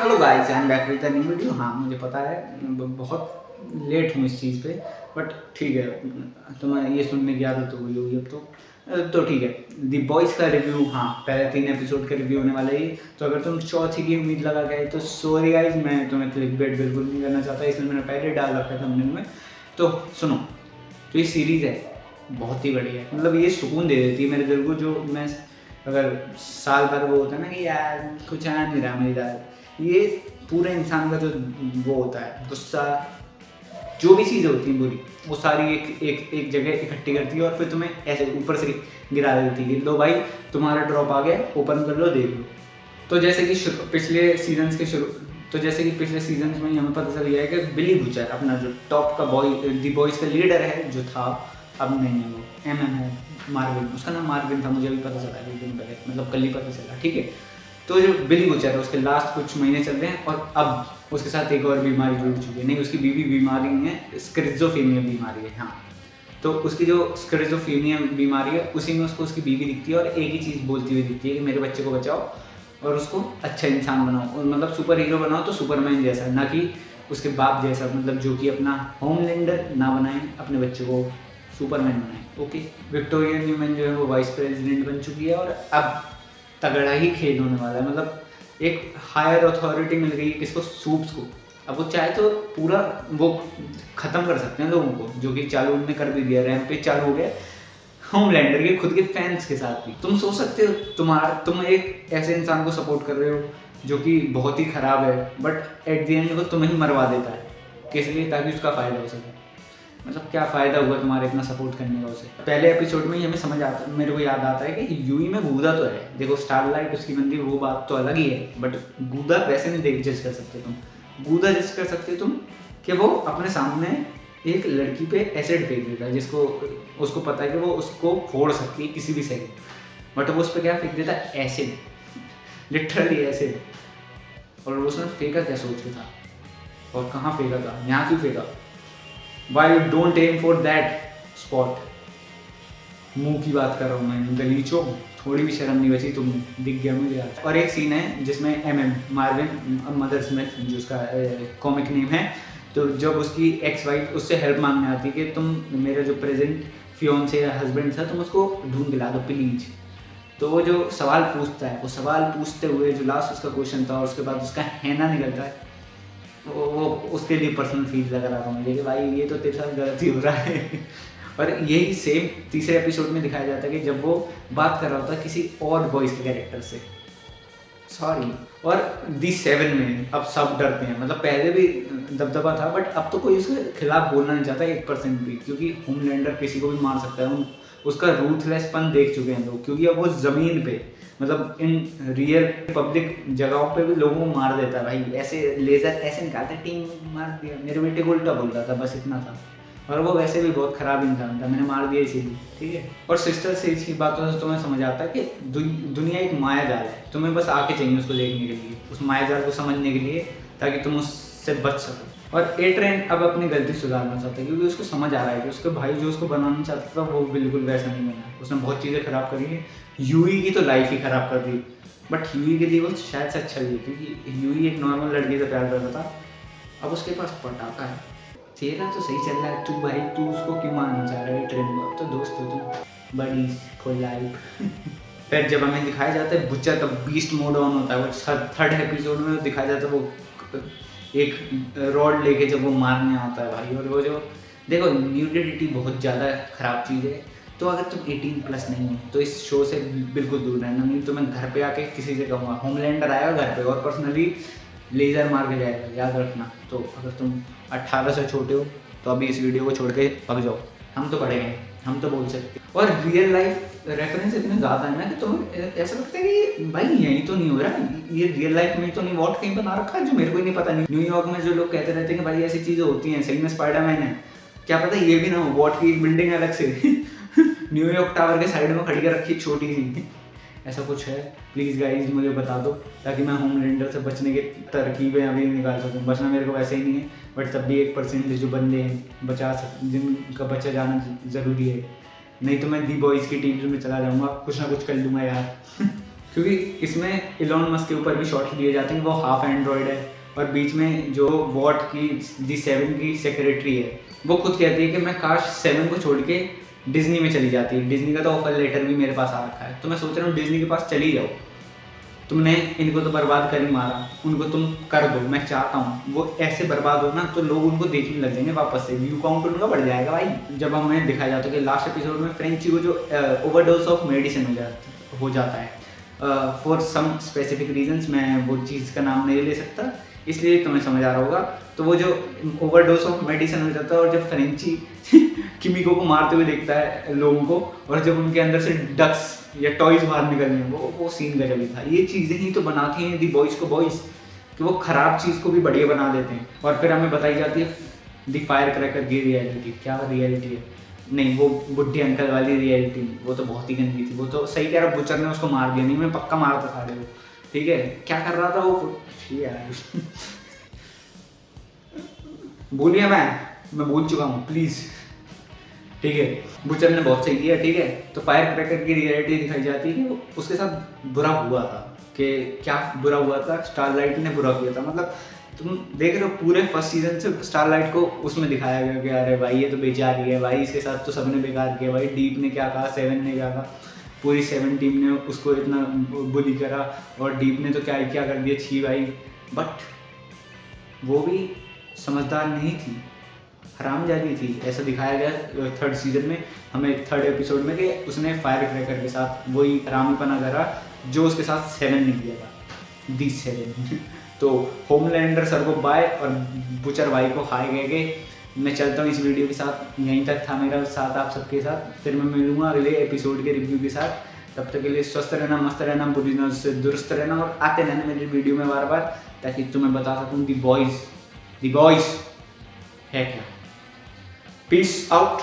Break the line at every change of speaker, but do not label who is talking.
Hello guys, I am back with a new video. हाँ, मुझे पता है बहुत लेट हूँ इस चीज़ पे, बट ठीक है। तो मैं ये सुनने की आदत हो गई होगी अब तो ठीक है। दी बॉयज़ का रिव्यू, हाँ, पहले 3 एपिसोड का रिव्यू होने वाला है। तो अगर तुम चौथी की उम्मीद लगा गए तो सॉरी गाइस, मैं तुम्हें क्लिकबेट बिल्कुल नहीं करना चाहता, इसलिए मैंने पहले डाल रखा था थंबनेल में। तो सुनो, तो ये सीरीज़ है बहुत ही बढ़िया है। मतलब ये सुकून दे देती है मेरे दिल को। जो मैं अगर साल भर वो होता है ना कि यार कुछ आ नहीं रहा मेरी रात, ये पूरे इंसान का जो वो होता है गुस्सा, जो भी चीज़ें होती हैं बुरी, वो सारी एक एक एक जगह इकट्ठी करती है और फिर तुम्हें ऐसे ऊपर से गिरा देती है। लो भाई, तुम्हारा ड्रॉप आ गया, ओपन कर लो, देख लो। तो जैसे कि पिछले सीजन्स के शुरू तो जैसे कि पिछले सीजन्स में हमें पता चल गया है कि बिली बुचर अपना जो टॉप का बॉय, दी बॉयज़ का लीडर है, जो था, अब नहीं है, वो MM है, मार्विन, उसका नाम मार्विन था, मुझे अभी पता चला एक दिन पहले, मतलब कल ही पता चला, ठीक है। तो जो बिली बुचर है उसके लास्ट कुछ महीने चल रहे हैं और अब उसके साथ एक और बीमारी जुड़ चुकी है। नहीं, उसकी बीवी बीमारी नहीं है, स्किज़ोफ्रेनिया बीमारी है। हाँ, तो उसकी जो स्किज़ोफ्रेनिया बीमारी है, उसी में उसको उसकी बीवी दिखती है और एक ही चीज़ बोलती हुई दिखती है कि मेरे बच्चे को बचाओ और उसको अच्छा इंसान बनाओ, और मतलब सुपर हीरो बनाओ, तो सुपरमैन जैसा, ना कि उसके बाप जैसा, मतलब जो कि अपना होमलैंडर ना बनाए, अपने बच्चे को सुपरमैन बनाए। ओके, विक्टोरिया न्यूमैन जो है वो वाइस प्रेसिडेंट बन चुकी है और अब तगड़ा ही खेल होने वाला है। मतलब एक हायर अथॉरिटी मिल गई है किसको, सूप्स को। अब वो चाहे तो पूरा वो ख़त्म कर सकते हैं लोगों को, जो कि चालू उन्होंने कर भी दिया, रैम्पेज चालू हो गया होमलैंडर के खुद के फैंस के साथ भी। तुम सोच सकते हो, तुम एक ऐसे इंसान को सपोर्ट कर रहे हो जो कि बहुत ही ख़राब है, बट एट द एंड वो तुम्हें ही मरवा देता है, किस लिए? ताकि उसका फ़ायदा हो सके। मतलब क्या फ़ायदा हुआ तुम्हारे इतना सपोर्ट करने का उसे? पहले एपिसोड में ही हमें समझ आता, मेरे को याद आता है कि यूई में गूदा तो है, देखो स्टारलाइट उसकी बंदी, वो बात तो अलग ही है, बट गूदा वैसे नहीं देख जज कर सकते तुम। गूदा जज कर सकते तुम कि वो अपने सामने एक लड़की पे एसिड फेंक देता है, जिसको उसको पता है कि वो उसको फोड़ सकती है किसी भी सेकंड, बट वो उस पर क्या फेंक देता है? Acid, literally acid. और उसने फेंका क्या सोच के था, और कहाँ फेंका था, यहाँ क्यों फेंका? Why you don't aim for that spot? मुंह की बात कर रहा हूँ मैं, गलीचो, थोड़ी भी शर्म नहीं बची तुम, दिख गया मुझे आज। और एक सीन है जिसमें MM मार्विन मदर स्मिथ, जो उसका कॉमिक नेम है, तो जब उसकी एक्स वाइफ उससे हेल्प मांगने आती है कि तुम मेरा जो प्रेजेंट फियोन्से या हस्बैंड था, तुम उसको ढूंढ दिला दो प्लीज। तो वो जो सवाल पूछता है, वो सवाल पूछते हुए जो लास्ट उसका क्वेश्चन था और उसके बाद उसका हैना निकलता है, वो उसके लिए पर्सनल फील लग रहा था मुझे कि भाई ये तो तेरे साथ गलत ही हो रहा है। और यही सेम तीसरे एपिसोड में दिखाया जाता है कि जब वो बात कर रहा होता है किसी और बॉयज़ के कैरेक्टर से, सॉरी। और दी 7 में अब सब डरते हैं, मतलब पहले भी दबदबा था, बट अब तो कोई उसके खिलाफ बोलना नहीं चाहता 1% भी, क्योंकि होमलैंडर किसी को भी मार सकता है। उसका रूथलेसपन देख चुके हैं लोग, क्योंकि अब वो ज़मीन पे, मतलब इन रियल पब्लिक जगहों पे भी लोगों को मार देता है भाई, ऐसे लेज़र ऐसे निकालते, टीम मार दिया, मेरे बेटे को उल्टा बोल रहा था, बस इतना था। और वो वैसे भी बहुत ख़राब इंसान था, मैंने मार दिया इसीलिए, ठीक है। और सिस्टर सेज की बातों से तुम्हें समझ आता है कि दुनिया एक माया जाल है, तुम्हें बस आके चाहिए उसको देखने के लिए, उस माया जाल को समझने के लिए, ताकि तुम उससे बच सको। और ए ट्रेन अब अपनी गलती सुधारना चाहता है, क्योंकि उसको समझ आ रहा है कि उसके भाई जो उसको बनाना चाहता था वो बिल्कुल वैसा नहीं बना, उसने बहुत चीज़ें ख़राब करी है। यूई की तो लाइफ ही ख़राब कर दी, बट यूई के लिए वो शायद से अच्छा ही है, क्योंकि यूई एक नॉर्मल लड़की से प्यार करता था, अब उसके पास पटाखा है। तेरा तो सही चल रहा है, तू भाई तू उसको क्यों मारना चाह रहा है ट्रेन को? अब तो दोस्त हो तुम, बड़ी फॉर लाइफ। फिर जब हमें दिखाया जाता है बुच्चा का बीस्ट मोड ऑन होता है, वो थर्ड एपिसोड में दिखाया जाता है, वो एक रॉड लेके जब वो मारने आता है भाई। और वो जो देखो, न्यूडिटी बहुत ज़्यादा ख़राब चीज़ है, तो अगर तुम 18+ नहीं हो तो इस शो से बिल्कुल दूर रहना। नहीं तो मैं घर पे आके किसी से कहूँगा, होमलैंडर आएगा घर पे और पर्सनली लेज़र मार के जाएगा, याद रखना। तो अगर तुम 18 से छोटे हो तो अभी इस वीडियो को छोड़ के भाग जाओ, हम तो बड़े हैं, हम तो बोल सकते हैं। और रियल लाइफ रेफरेंस इतने ज़्यादा है ना कि तुम्हें ऐसा लगता है कि भाई यही तो नहीं हो रहा, ये रियल लाइफ में तो नहीं वॉट कहीं बना रखा है जो मेरे को ही नहीं पता। नहीं, न्यूयॉर्क में जो लोग कहते रहते हैं कि भाई ऐसी चीज़ें होती हैं, सही में स्पाइडरमैन है, क्या पता ये भी ना हो, वॉट की बिल्डिंग अलग से न्यूयॉर्क टावर के साइड में खड़ी कर रखी छोटी सी, ऐसा कुछ है? प्लीज़ गाइज मुझे बता दो, ताकि मैं होमलैंडर से बचने की तरकीबें अभी निकाल सकूँ। बचना मेरे को वैसे ही नहीं है, बट तब भी 1% जो बंदे हैं बचा जिनका बचा जाना ज़रूरी है, नहीं तो मैं दी बॉयज़ की टीम में चला जाऊँगा, कुछ ना कुछ कर लूँगा यार। क्योंकि इसमें इलॉन मस्क के ऊपर भी शॉट्स लिए जाते हैं, वो हाफ एंड्रॉयड है, और बीच में जो वॉट की G7 की सेक्रेटरी है वो खुद कहती है कि मैं काश 7 को छोड़ के डिज्नी में चली जाती है। डिज्नी का तो ऑफर लेटर भी मेरे पास आ रखा है, तो मैं सोच रहा हूँ डिज्नी के पास चली जाओ। तुमने इनको तो बर्बाद कर ही मारा, उनको तुम कर दो। मैं चाहता हूँ वो ऐसे बर्बाद हो ना तो लोग उनको देखने लग जाएंगे वापस से, व्यू काउंट उनका बढ़ जाएगा भाई। जब हमें दिखाया जाता है कि लास्ट एपिसोड में फ्रेंची को जो ओवरडोज ऑफ मेडिसिन हो जाता है फॉर सम स्पेसिफिक रीजंस, मैं वो चीज़ का नाम नहीं ले सकता, इसलिए तुम्हें समझ आ रहा होगा। तो वो जो ओवरडोज ऑफ मेडिसिन हो जाता है और जब फ्रेंची किमिको को मारते हुए देखता है लोगों को, और जब उनके अंदर से डक्स या टॉयज बाहर निकलने, वो सीन गजब था। ये चीज़ें ही तो बनाती हैं दी बॉयज़ को बॉयज़, कि वो ख़राब चीज़ को भी बढ़िया बना देते हैं। और फिर हमें बताई जाती है दी फायर क्रैकर की रियलिटी। क्या रियलिटी है? नहीं, वो बुढ़े अंकल वाली रियलिटी, वो तो बहुत ही गंदी थी। वो तो सही कह रहा, बुचर ने उसको मार दिया, नहीं मैं पक्का मारता सारे को। ठीक है, क्या कर रहा था वो यार बोलिए, मैं भूल चुका हूँ प्लीज़। ठीक है, बुचर ने बहुत सही किया। ठीक है, तो फायर क्रैकर की रियलिटी दिखाई जाती है कि वो उसके साथ बुरा हुआ था। कि क्या बुरा हुआ था? स्टारलाइट ने बुरा किया था। मतलब तुम देख रहे हो पूरे फर्स्ट सीजन से स्टारलाइट को उसमें दिखाया गया कि अरे भाई ये तो बेचारी है भाई, इसके साथ तो सबने बेकार किया भाई। डीप ने क्या कहा, 7 ने क्या कहा, पूरी 7 टीम ने उसको इतना बुली करा, और डीप ने तो क्या क्या कर दिया, छी भाई। बट वो भी समझदार नहीं थी, हरामजादी थी। ऐसा दिखाया गया थर्ड सीजन में, हमें थर्ड एपिसोड में, कि उसने फायर क्रैकर के साथ वही हरामीपना करा जो उसके साथ 7 ने किया था, दी 7 तो होमलैंडर सर को बाय और बुचर भाई को हाय कह के मैं चलता हूँ इस वीडियो के साथ। यहीं तक था मेरा साथ आप सबके साथ, फिर मैं मिलूँगा अगले एपिसोड के रिव्यू के साथ। तब तक के लिए स्वस्थ रहना, मस्त रहना, बुरी नजर से दुरुस्त रहना, और आते रहना मेरी वीडियो में बार बार, ताकि तुम्हें बता सकूँ दी बॉयज़ है क्या। Peace out.